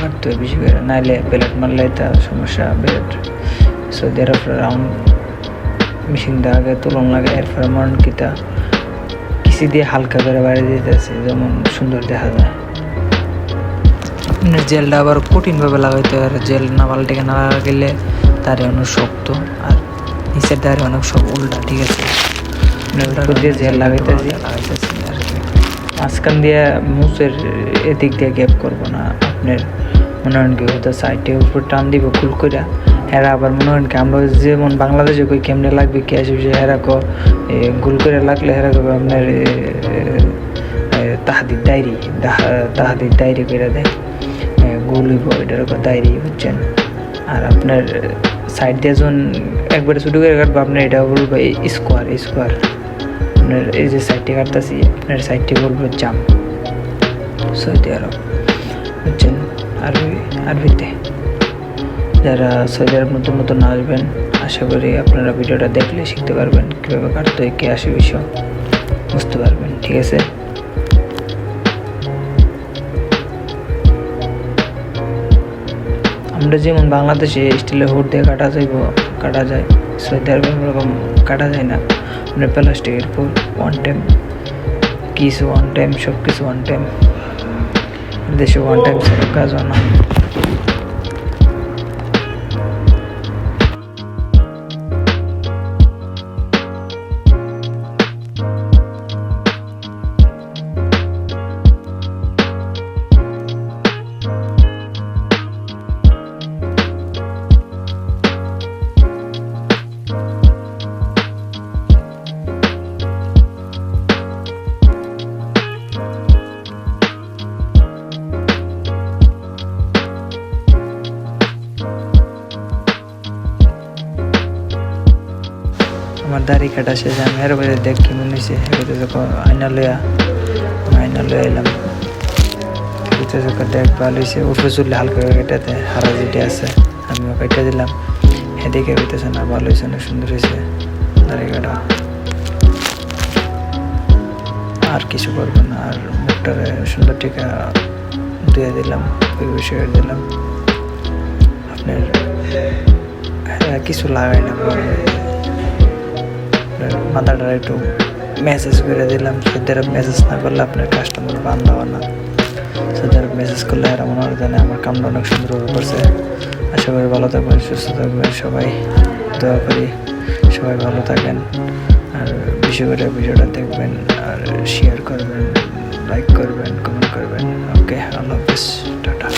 কাটতে হয় বেশি করে, নাইলে প্লেট মারলে তার সমস্যা বিরাট। সৌদি আরব রাউন্ড মেশিন দিয়ে আগে তুলন লাগে, এরপরে মরণ কিতা কিসি দিয়ে হালকা করে বাইরে দিতেছে যেমন সুন্দর দেখা যায়। জেলটা আবার কঠিনভাবে লাগাইতে হয়, জেল না পাল্টে না লাগাইলে তারে অনেক শক্ত, আর নিচের দাঁড়িয়ে অনেক সব উল্টা। ঠিক আছে, দিয়ে জেল লাগাইতেছি আর কি। মাঝখান দিয়ে মুসের এদিক দিয়ে গ্যাপ করবো না। আপনার মনে হয় কি হয়তো সাইডে উপর টান দিব কুল করে, এরা আবার মনে হয় কি আমরা যেমন বাংলাদেশে কই কেমনে লাগবে কি আসবে, এরা গুল করে লাগলে এরা আপনার তাহাদির ডায়েরি করে দেয়, গোল হইব এটার ডায়েরি, বুঝছেন। আর আপনার সাইড দিয়ে যখন একবারে ছোটো করে কাটবো আপনার এটা বলবো স্কোয়ার। আপনার এই যে সাইডটি কাটতেছি আপনার সাইডটি বলবো জাম। সৌদি আরব, বুঝছেন। আরবিতে যারা সৌদি আরব নতুন আসবেন, আশা করি আপনারা ভিডিওটা দেখলে শিখতে পারবেন কীভাবে কাটতে হয়, কে আসে বিষয় বুঝতে পারবেন। ঠিক আছে, আমরা যেমন বাংলাদেশে স্টিলের হুড দিয়ে কাটা যায়, সৌদি আরবে এরকম কাটা যায় না। মানে প্লাস্টিকের উপর ওয়ান টাইম সব কিছু ওয়ান টাইম, দেশে ওয়ান টাইম ছাড়া কাজ হয় না। আমার দাড়ি কাটা শেষ, আমি এর বাজে দেখ কি মনে হয়েছে, আয়না লইয়া এলাম। দেখ ভালো হয়েছে, উঠে চুললে হালকা করে কেটাতে হারা যেটা আছে আমিও কেটে দিলাম। এদিকে হইতেছে না, ভালো হয়েছে, অনেক সুন্দর হয়েছে দাড়ি কাটা। আর কিছু করবো না, আর মুখটারে সুন্দর টিকা ধুয়ে দিলাম, পরিবেশ দিলাম। আপনার কিছু লাগাই না, মাথাটা একটু মেসেজ করে দিলাম। সৌদি আরব মেসেজ না করলে আপনার কাস্টমার বান্ধব না। সৌদি আরব মেসেজ করলে এরা মনে হয় জানে আমার কামটা অনেক সুন্দরভাবে করছে। আশা করি ভালো থাকবেন, সুস্থ থাকবেন, সবাই দোয়া করি সবাই ভালো থাকেন। আর বেশি করে ভিডিওটা দেখবেন, আর শেয়ার করবেন, লাইক করবেন, কমেন্ট করবেন। ওকে, আল্লাহ হাফেজ, টাটা।